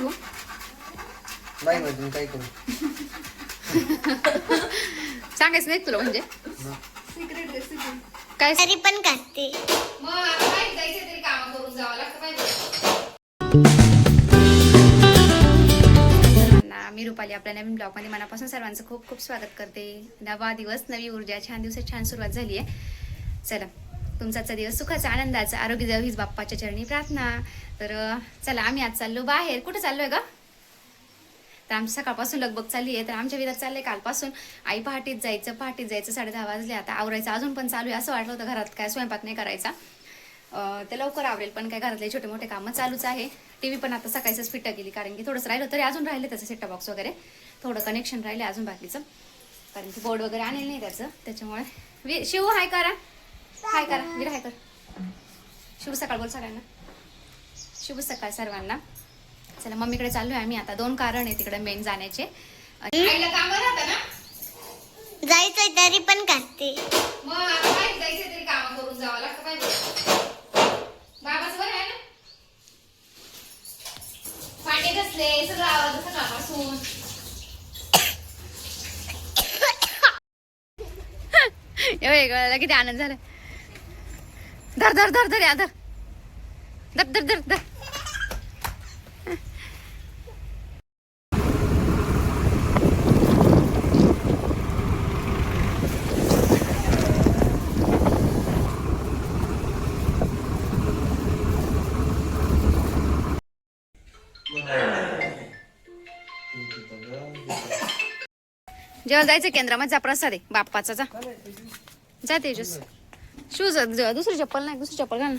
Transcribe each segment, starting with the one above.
तू बाई म्हणजे काय करू सांगायचं नाही तुला म्हणजे सिक्रेट रेसिपी काय तरी पण करते. मग आता काय जायचं तरी काम करून जावं लागतं पाहिजे. मी रुपाली आपल्या नवीन ब्लॉगमध्ये मनापासून सर्वांचं खूप खूप स्वागत करते. नवा दिवस नवी ऊर्जा, छान दिवसात छान सुरुवात झाली आहे. चला तुमचा आजचा दिवस सुखाचा आनंदाचा आरोग्य द्यावी हीच बाप्पाच्या चरणी प्रार्थना. तर चला आम्ही आज चाललो बाहेर. कुठं चाललोय का? तर आमची सकाळपासून लगबग चालली आहे. तर आमच्या विधात चाललंय कालपासून. आई पहाटेच जायचं 10:30 वाजले. आता आवरायचं अजून पण चालू आहे. असं वाटलं होतं घरात काय स्वयंपाक नाही करायचा, ते लवकर आवरेल, पण काय घरातले छोटे मोठे कामं चालूच आहे. टीव्ही पण आता सकाळीच फिट केली, कारण की थोडंसं राहिलं तरी अजून राहिले त्याचं सेटअप बॉक्स वगैरे, थोडं कनेक्शन राहिले अजून बाकीचं, कारण की बोर्ड वगैरे आणले नाही त्याचं. त्याच्यामुळे शिव हाय करा, हाय करा, वीर हाय कर. शुभ सकाळ बोल सगळ्यांना. शुभ सकाळ सर्वांना. चला मम्मीकडे चाललोय आम्ही आता. 2 कारण आहे तिकडे मेन जाण्याचे. आईला कामं राहतं ना, जायचंय तरी पण करते. मग आता काय जायचं तरी कामं करून जावं लागतं पाहिजे. बाबाचं बरं आहे ना, भांडे घासले सगळं आवडलं सकाळपासून. एवढं किती आनंद झाला. धर धर धर धर या धर धर धर धर धर. जेव्हा जायचं केंद्रामध्ये, प्रसाद आहे बाप्पाचा. जा जा तेजस. शूज दुसरी चप्पल नाही, दुसरी चप्पल घाल ना.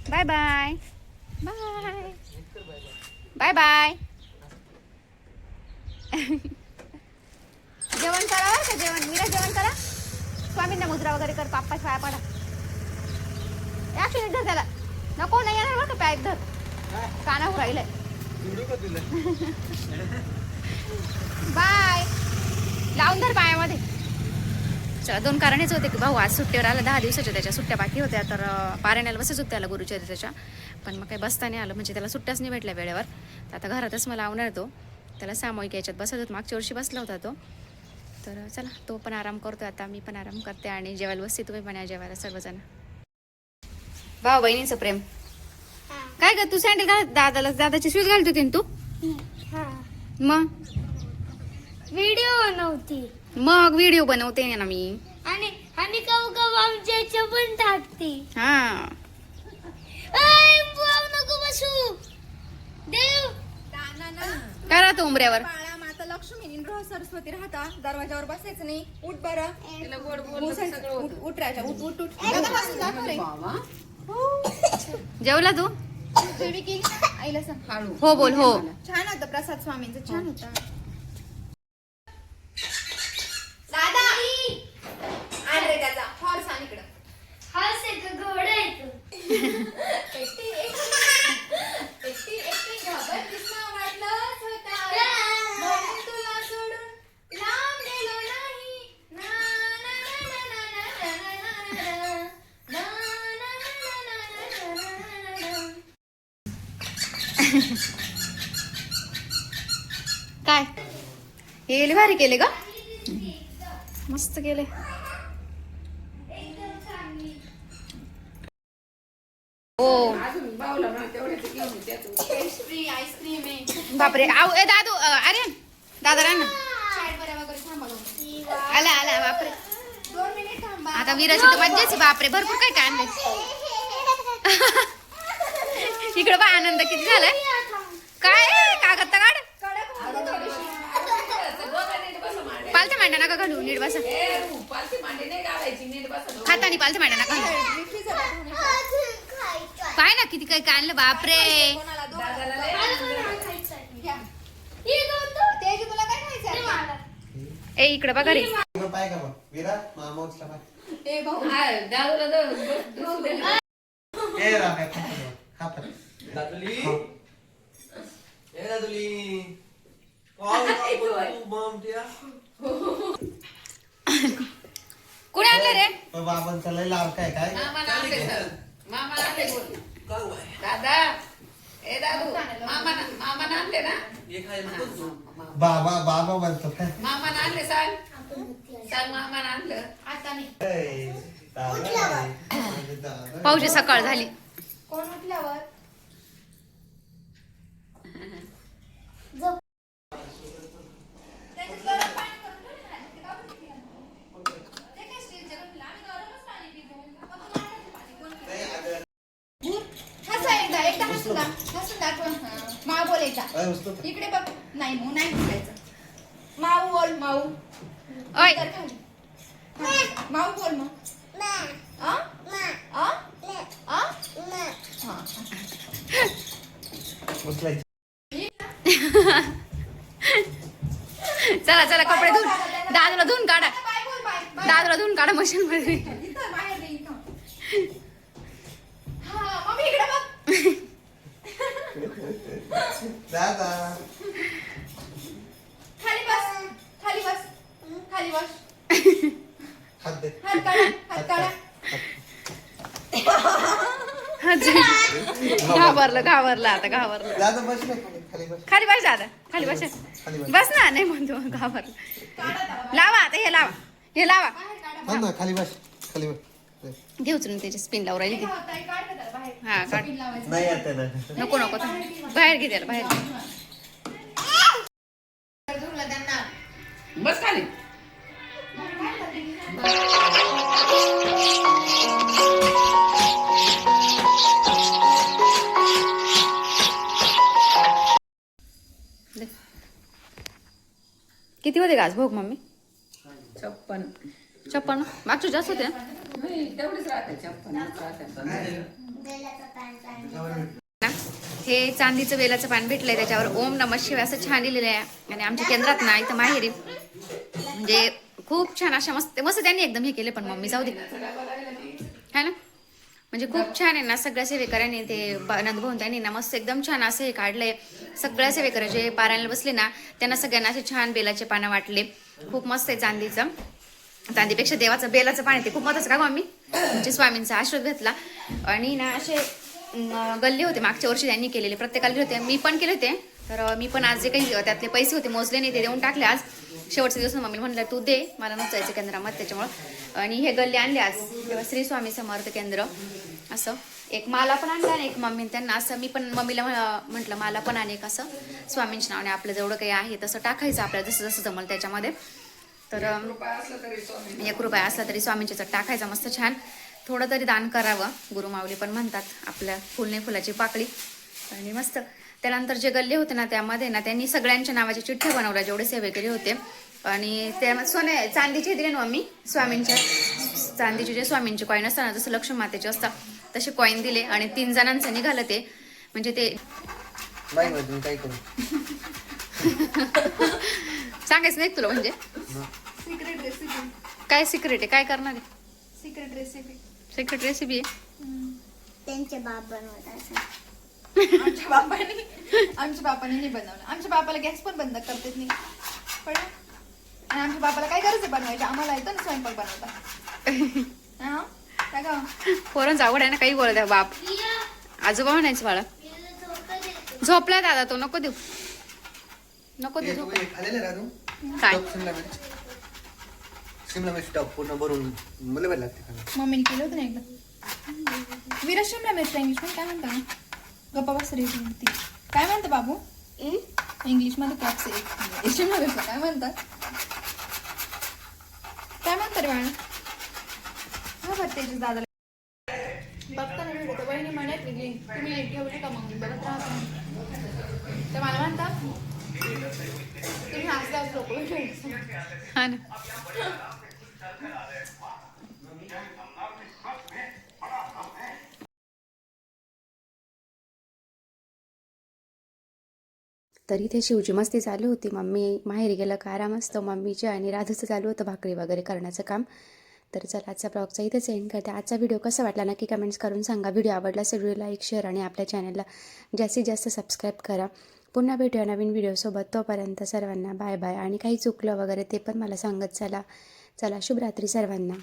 Bye bye bye bye bye. जेवण करा का? जेवण मीरा जेवण करा. स्वामींना मुद्रा वगैरे कर. बाप्पा पाया पडा. ऍक्शन धर त्याला. नको नाही येणार बरं का, पॅक धर. कानावर राहिलंय. बाय. लावून धर पायामध्ये. चला 2 कारणेच होते की भाऊ आज सुट्टीवर आला. 10 दिवसाच्या त्याच्या सुट्ट्या बाकी होत्या. तर पारायणाला बसच होत्या त्याला गुरुचरित्राच्या, पण मग काही बसता नाही आलं, म्हणजे त्याला सुट्ट्याच नाही भेटल्या वेळेवर. तर आता घरातच मला आवणार तो. त्याला सामूहिक याच्यात बसत होत. मागच्या वर्षी बसला होता तो. तर चला तो पण आराम करतो, आता मी पण आराम करते आणि जेवायला बसते. तुम्ही पण या जेवायला सर्वजण. भाऊ बहिणीचं प्रेम. काय ग तू सँडल घाल दादाला, दादाची शूज घालत होती तू. मग व्हिडिओ नव्हती. मग व्हिडिओ बनवते ना मी. आणि आणि कव आमच्या पण टाकते. हा नको बसू. देव काय राहतो उंबऱ्यावर. बाळा माता लक्ष्मी इंद्र सरस्वती राहता. दरवाजावर बसायचं नाही. उठ बरं. उठ राजा, उठ उठ उठ. जेवला तू? आईला सांग हळू. हो बोल. हो छान होतं प्रसाद स्वामींचं, छान होतं. दादा आण रे त्याचा हॉर्स आण इकडं. हस एक घोडा येतो. एकटी घाबरलीस ना, वाटलंच होतं. म्हणून तुला सोडून लांब गेलो नाही. ना, ना, ना, ना, ना, ना, ना, ना, ना, ना, ना. काय हे भारी केले का? मस्त केले. हो आईस्क्रीम आहे. बापरे. आव ए दादू अरे दादा राह ना. वगैरे थांबवलं. आला आला. बापरे 2 मिनिट थांबा. आता विराची तर मज्जाच आहे. बापरे भरपूर काय काय आणलंय. इकडे बा आनंद किती झालाय. काय कागद काढ. पालथ्या मांडा नका घालू, नीट बसा. खातानी पालथ्या मांडा नका घालू. पाय ना किती काय काय आणलं. बापरे तुला काय खायचं? ए इकडे बघा रे. पाय का बघ विरा मामाऊसला पाय. ए भाऊ ए राम खा पण. दादुली हो. ए दादुली ममट्या कुणी आणलं रे? बाबांचा लय लाभ काय काय मामा काय दादा ए दादा आणले ना हे खाय नको तू. बाबा बाबा म्हणतो काय मामानं आणले सांग सांग मामानं आणलं आता नाही ए, दादा, माझे दादा. पाऊजी सकाळ झाली. कोण उठल्यावर त्याच्यात गरम पाणी करून ठेव ना. ते का बरं पिलं? ते काय स्टीलच्या गरमला? आम्ही गरमच पाणी पितो. मग तू माठाचं पाणी कोण पितं? नाही, अगं, हसा एकदा हसून दाखव. माऊ बोलायचा अरे, उचलू का? इकडे बघ नाही मग नाही बोलायचं माऊ बोल माऊ ओय तर खाली. माऊ बोल मग आ? आ? आ? हा. उचलायची. चला चला कपडे धुवून दादूला धुवून काढा. बाय बोल बाय बाय. दादूला धुवून काढा मशीन मध्ये. इथं बाहेर नाही इथं. हा मम्मी इकडे बघ दादा खाली बस खाली बस खाली बस हात दे. हात काढा घाबरलं आता घाबरलं. दादा बस ना खाली बस खाली बस दादा खाली बस खाली बस. बस ना नाही म्हणतो घाबरलं. लावा आता हे लावा थांब ना खाली बस खाली बस. घे उचलून त्याची स्पिन लावून राहिली ती. ताई काढ का त्याला बाहेर हा काढ. पिन लावायचं. नाही आता ना नको नको थांब. बाहेर घे त्याला बाहेर घे. धुरला त्यांना बस खाली. दे. किती होते गाज भोग मम्मी? 56 मागच्या जास्त होते ना? तेवढीच राहते 56 राहते. ना, हे चांदीचं बेलाचं पान भेटलंय त्याच्यावर ओम नमः शिवाय असं छान लिहिलेलं आहे. आणि आमच्या केंद्रात ना इथं माहेरी म्हणजे खूप छान अशा मस्त मस्त त्यांनी एकदम हे केले पण मम्मी जाऊ दे है ना म्हणजे खूप छान आहे ना. सगळ्या सेवेकऱ्यांनी ते नंदभाऊन त्यांनी ना मस्त एकदम छान असं हे काढलंय. सगळ्या सेवेकऱ्या जे पारायणाला बसले ना त्यांना सगळ्यांना असे छान बेलाचे पानं वाटले. खूप मस्त आहे चांदीचं. चांदीपेक्षा देवाचं बेलाचं पाणी ते खूप महत्वाचं का मम्मी म्हणजे स्वामींचा आशीर्वाद घेतला. आणि ना असे गल्ले होते मागच्या वर्षी त्यांनी केलेले प्रत्येकाला दिले होते. मी पण केले होते. तर मी पण आज जे काही त्यातले पैसे होते मोजले नाही ते देऊन टाकले. आज शेवटचे दिवस मम्मी म्हणलं तू दे मला नसायचं केंद्रामध्ये त्याच्यामुळं. आणि हे गल्ले आणले आज तेव्हा श्री स्वामी समर्थ केंद्र असं एक मला पण आणलं आणि एक मम्मी त्यांना असं. मी पण मम्मीला म्हटलं मला पण आणि एक असं स्वामींच्या नावाने आपलं जेवढं काही आहे तसं टाकायचं आपल्याला जसं जसं जमलं त्याच्यामध्ये. तर 1 रुपया असला तरी स्वामींच्या टाकायचा मस्त छान. थोडं तरी दान करावं गुरुमाऊली पण म्हणतात. आपल्या फुलने फुलाची पाकळी. आणि मस्त त्यानंतर जे गल्ले होते ना त्यामध्ये ना त्यांनी सगळ्यांच्या नावाचे चिठ्ठ्या बनवल्या जेवढे सेवेकरी होते. आणि त्या सोने चांदीचे दिले ना मम्मी स्वामींच्या चांदीचे जे स्वामींचे कॉईन असतात ना जसं लक्ष्मी मातेचे असतात तसे कॉईन दिले. आणि 3 जणांचं निघालं ते म्हणजे ते बाई मधून काय करू सांगायचं नाही तुला म्हणजे सिक्रेट रेसिपी काय सिक्रेट आहे काय करणार आहे? सिक्रेट रेसिपी सिक्रेट रेसिपी आहे. त्यांचे बाप बनवत असं. आमच्या बापाने नाही बनवलं. आमच्या बापाला गॅस पण बंद करतेच नाही पण आणि आमच्या बापाला काय गरज आहे बनवायची. आम्हाला येतं ना स्वयंपाक बनवता. हा काय गं? पोरांचं आवड आहे ना काही बोलत आहे बाप. आजोबा म्हणायचं बाळा झोपलाय दादा तो नको देऊ नको देऊ झोप. खालेलं का तू काय टॉप शिमला मिरची टॉप पूर्ण भरून मला बरं लागते खायला. मम्मीने केलं होतं ना एकदा. विराज शिमला मिरची इंग्लिशमध्ये काय म्हणता गप्पा बस रे ती काय म्हणतं बाबू इंग्लिशमध्ये कॅप्स शिमला मिरची काय म्हणतात काय म्हणतं रे बाळा. हा भरतेची दादा बघता ना व्हिडिओ तर बहिणी म्हणत तुम्ही ठेवली का मग बघत राहता तर मला म्हणता तुम्ही हसल्यावर लोक हा ना तरी ते शिवची मस्ती चालू होती. मम्मी माहेरी गेलं का आराम असतं मम्मीचे आणि राधूचं चालू होतं भाकरी वगैरे करण्याचं काम. तर चला आजचा ब्लॉगचा इथेच एंड करते. आजचा व्हिडिओ कसा वाटला नक्की कमेंट्स करून सांगा. व्हिडिओ आवडला असेल व्हिडिओ लाईक शेअर आणि आपल्या चॅनलला जास्तीत जास्त सबस्क्राईब करा. पुन्हा भेटूया नवीन व्हिडिओसोबत. तोपर्यंत सर्वांना बाय बाय. आणि काही चुकलं वगैरे ते पण मला सांगत चला. चला शुभरात्री सर्वांना.